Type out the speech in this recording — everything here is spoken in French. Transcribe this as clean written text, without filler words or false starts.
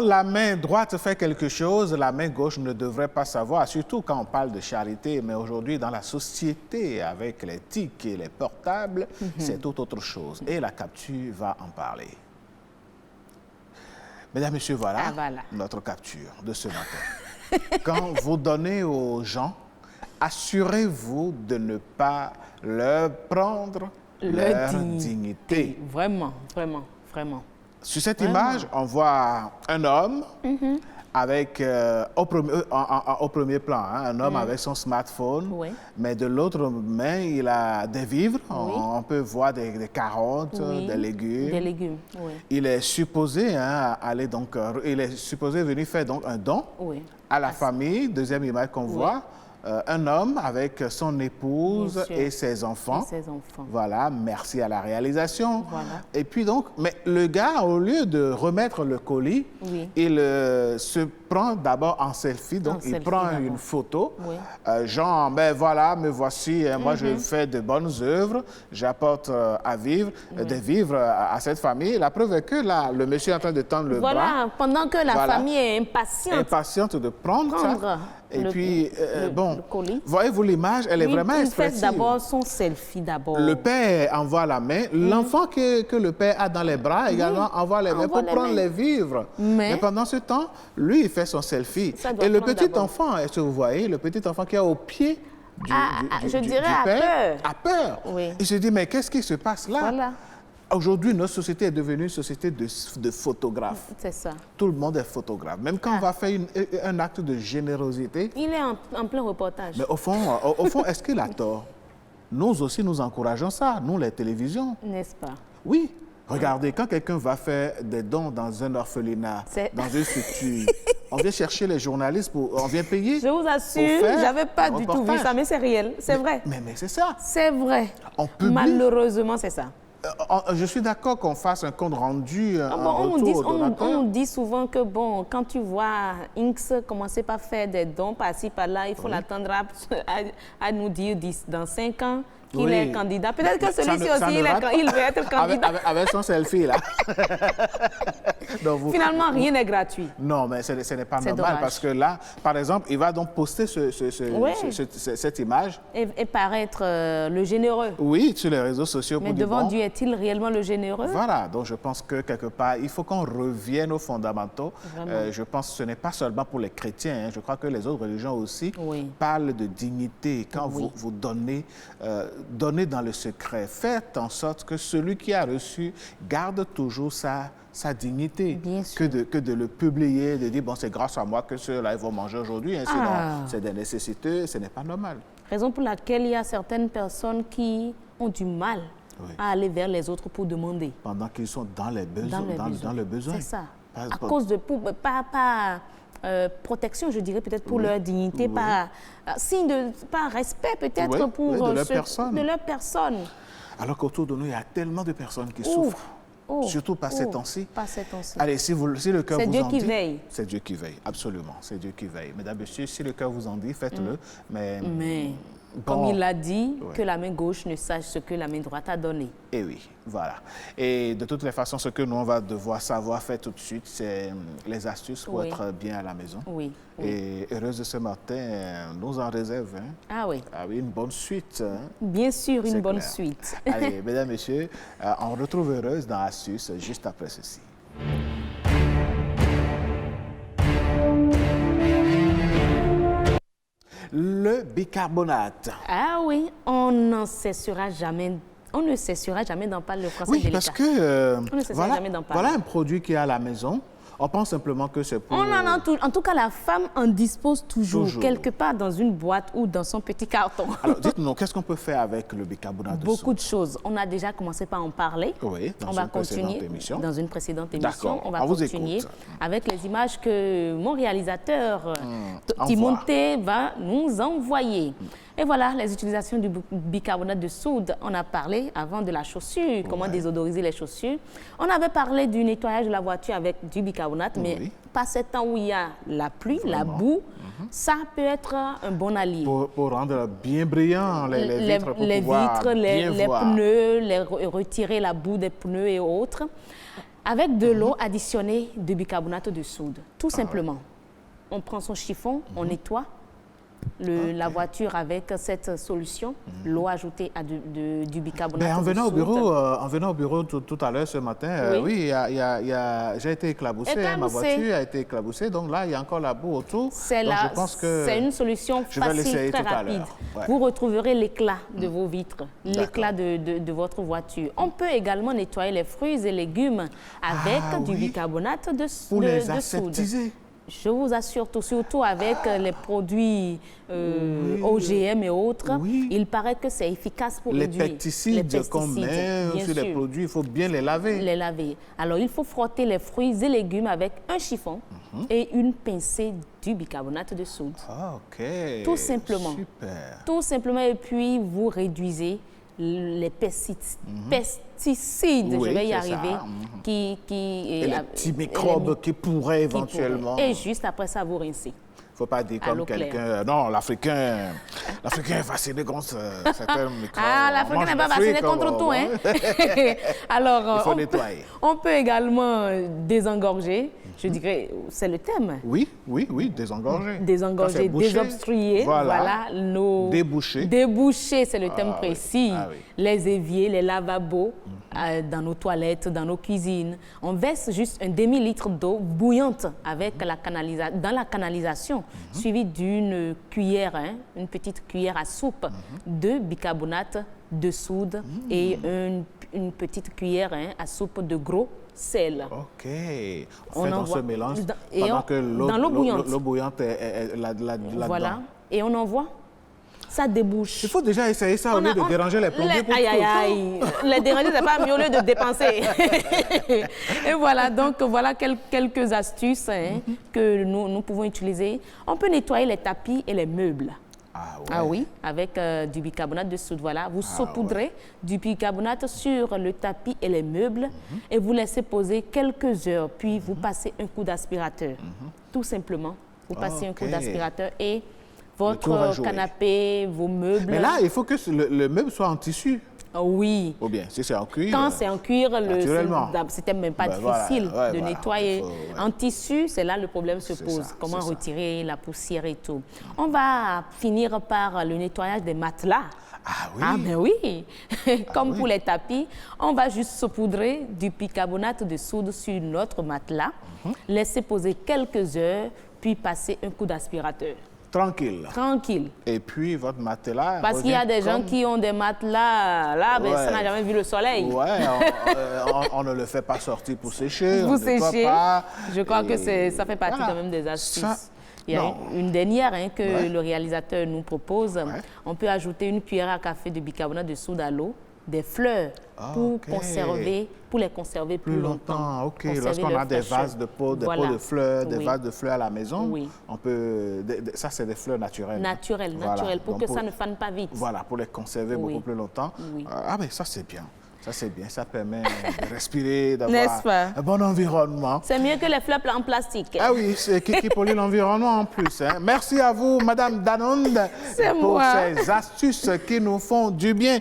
la main droite fait quelque chose, la main gauche ne devrait pas savoir, surtout quand on parle de charité. Mais aujourd'hui, dans la société, avec les tics et les portables, c'est tout autre chose. Et la capture va en parler. Mesdames, Messieurs, voilà, notre capture de ce matin. Quand vous donnez aux gens, assurez-vous de ne pas leur prendre leur dignité. Vraiment, vraiment, vraiment. Sur cette image, on voit un homme avec, au premier plan, un homme avec son smartphone, mais de l'autre main, il a des vivres. On peut voir des carottes, des légumes. Des légumes, Il est supposé aller donc, il est supposé venir faire donc un don à la famille. Deuxième image qu'on voit. Un homme avec son épouse et ses enfants. Voilà, merci à la réalisation. Voilà. Et puis donc, mais le gars, au lieu de remettre le colis, il se prend d'abord en selfie. Donc, il prend une photo. Genre, ben voilà, me voici, moi je fais de bonnes œuvres, j'apporte à vivre, des vivres à cette famille. La preuve est que là, le monsieur est en train de tendre le bras. Voilà, pendant que la famille est impatiente. Impatiente de prendre ça. Et puis, bon, voyez-vous l'image, elle est vraiment expressive. Il fait d'abord son selfie d'abord. Le père envoie la main. L'enfant que le père a dans les bras également envoie les mains pour prendre les vivres. Mais pendant ce temps, lui, il fait son selfie. Et le petit enfant, est-ce que vous voyez, le petit enfant qui est au pied du père, a peur. Il se dit, mais qu'est-ce qui se passe là? Voilà. Aujourd'hui, notre société est devenue une société de photographes. C'est ça. Tout le monde est photographe. Même quand on va faire un acte de générosité. Il est en plein reportage. Mais au fond, est-ce qu'il a tort? Nous aussi, nous encourageons ça, nous, les télévisions. N'est-ce pas? Oui. Regardez, quand quelqu'un va faire des dons dans un orphelinat, dans une structure, on vient chercher les journalistes, on vient payer. Je vous assure, je n'avais pas du tout vu ça, mais c'est réel, c'est vrai. Mais c'est ça. C'est vrai. On publie. Malheureusement, c'est ça. Je suis d'accord qu'on fasse un compte rendu, on dit souvent que, bon, quand tu vois Inks commencer par faire des dons par-ci, par-là, il faut l'attendre à nous dire dans 5 ans qu'il est candidat. Peut-être que celui-ci aussi, il veut être candidat. Avec son selfie, là. Donc Finalement, rien n'est gratuit. Non, mais ce n'est pas normal dommage. Parce que là, par exemple, il va donc poster cette image. Et paraître le généreux. Oui, sur les réseaux sociaux. Mais devant Dieu, est-il réellement le généreux? Voilà, donc je pense que quelque part, il faut qu'on revienne aux fondamentaux. Je pense que ce n'est pas seulement pour les chrétiens. Je crois que les autres religions aussi parlent de dignité. Quand vous donnez dans le secret, faites en sorte que celui qui a reçu garde toujours sa dignité, que de le publier, de dire, bon, c'est grâce à moi que ceux-là ils vont manger aujourd'hui, sinon c'est des nécessités, ce n'est pas normal. Raison pour laquelle il y a certaines personnes qui ont du mal à aller vers les autres pour demander. Pendant qu'ils sont dans les besoins. Dans le besoin. C'est ça. À cause de... protection, je dirais, peut-être pour leur dignité, par respect peut-être pour de leur personne. Alors qu'autour de nous, il y a tellement de personnes qui souffrent. Surtout par ces temps-ci. Allez, si le cœur vous en dit... C'est Dieu qui veille. C'est Dieu qui veille, absolument. C'est Dieu qui veille. Mesdames, Messieurs, si le cœur vous en dit, faites-le. Mais comme il l'a dit, que la main gauche ne sache ce que la main droite a donné. Et oui, voilà. Et de toutes les façons, ce que nous, on va devoir savoir faire tout de suite, c'est les astuces pour être bien à la maison. Et heureuse de ce matin, nous en réserve. Ah oui, une bonne suite. Bien sûr, une bonne suite. Allez, mesdames, messieurs, on retrouve Heureuse dans Astuces juste après ceci. Le bicarbonate. Ah oui, on ne cessera jamais d'en parler. Le français oui, parce que voilà un produit qui est à la maison. On pense simplement que c'est pour... En tout cas, la femme en dispose toujours, quelque part dans une boîte ou dans son petit carton. Alors, dites-nous, qu'est-ce qu'on peut faire avec le bicarbonate de soude? Beaucoup de choses. On a déjà commencé par en parler. Oui, on va continuer dans une précédente émission. On va continuer avec les images que mon réalisateur, Timothée, va nous envoyer. Et voilà, les utilisations du bicarbonate de soude. On a parlé avant de la chaussure, comment désodoriser les chaussures. On avait parlé du nettoyage de la voiture avec du bicarbonate, mais pas ce temps où il y a la pluie, la boue. Ça peut être un bon allié. Pour rendre bien brillants les vitres, les pneus, retirer la boue des pneus et autres. Avec de l'eau additionnée de bicarbonate de soude, tout simplement. On prend son chiffon, on nettoie la voiture avec cette solution, l'eau ajoutée à du bicarbonate de soude. En venant au bureau tout à l'heure ce matin, oui, j'ai été éclaboussé, ma voiture a été éclaboussée, donc là, il y a encore la boue autour. C'est une solution facile, très rapide. Vous retrouverez l'éclat de vos vitres, l'éclat de votre voiture. On peut également nettoyer les fruits et légumes avec du bicarbonate de soude. Pour les aseptiser. Je vous assure, surtout avec les produits OGM et autres, il paraît que c'est efficace pour réduire les pesticides qu'on met sur les produits, il faut bien les laver. Les laver. Alors, il faut frotter les fruits et légumes avec un chiffon et une pincée du bicarbonate de soude. OK. Tout simplement. Super. Tout simplement, et puis vous réduisez les pesticides, je vais y arriver, et les petits microbes qui pourraient éventuellement... Et juste après ça, vous rincez. Il ne faut pas dire comme quelqu'un... Non, l'Africain est vacciné contre certains microbes. Ah, l'Africain n'est pas vacciné contre tout, hein. Alors, il faut nettoyer. On peut également désengorger. Je dirais, c'est le thème. Oui, désengorger. Désengorger, désobstruer, voilà nos... Déboucher. Déboucher, c'est le thème précis. Les éviers, les lavabos, dans nos toilettes, dans nos cuisines. On verse juste un demi-litre d'eau bouillante avec dans la canalisation, suivi d'une cuillère, une petite cuillère à soupe de bicarbonate de soude et une petite cuillère à soupe de gros sel. OK. On fait dans ce mélange pendant que l'eau bouillante est là-dedans. Voilà. Et on envoie. Ça débouche. Il faut déjà essayer ça au lieu de déranger les plombiers. Les déranger, c'est pas mieux au lieu de dépenser. Et voilà, donc voilà quelques astuces que nous pouvons utiliser. On peut nettoyer les tapis et les meubles. Ah oui, avec du bicarbonate de soude. Voilà, vous saupoudrez du bicarbonate sur le tapis et les meubles et vous laissez poser quelques heures. Puis vous passez un coup d'aspirateur. Tout simplement, vous passez un coup d'aspirateur et votre canapé, vos meubles... Mais là, il faut que le meuble soit en tissu. Oui. Ou bien, si c'est en cuir... Quand c'est en cuir, c'était même pas difficile de nettoyer. En tissu, c'est là le problème se pose. Comment retirer la poussière et tout. On va finir par le nettoyage des matelas. Ah oui? Ah ben oui. Comme pour les tapis, on va juste saupoudrer du bicarbonate de soude sur notre matelas, laisser poser quelques heures, puis passer un coup d'aspirateur. Tranquille. Et puis, votre matelas... Parce qu'il y a des gens qui ont des matelas, là, ça n'a jamais vu le soleil. Ouais, on ne le fait pas sortir pour sécher. Vous séchez. Je crois que ça fait partie quand même des astuces. Il y a une dernière que le réalisateur nous propose. On peut ajouter une cuillère à café de bicarbonate de soude à l'eau, des fleurs pour les conserver plus longtemps. OK. Lorsqu'on a des vases de pots de fleurs, des vases de fleurs à la maison, on peut... Ça, c'est des fleurs naturelles. Naturelles, pour que ça ne fane pas vite. Voilà, pour les conserver beaucoup plus longtemps. Ah, mais ça, c'est bien. Ça, c'est bien. Ça permet de respirer, d'avoir un bon environnement. C'est mieux que les fleurs en plastique. Ah oui, c'est qui pollue l'environnement en plus. Merci à vous, Madame Danonde, pour ces astuces qui nous font du bien.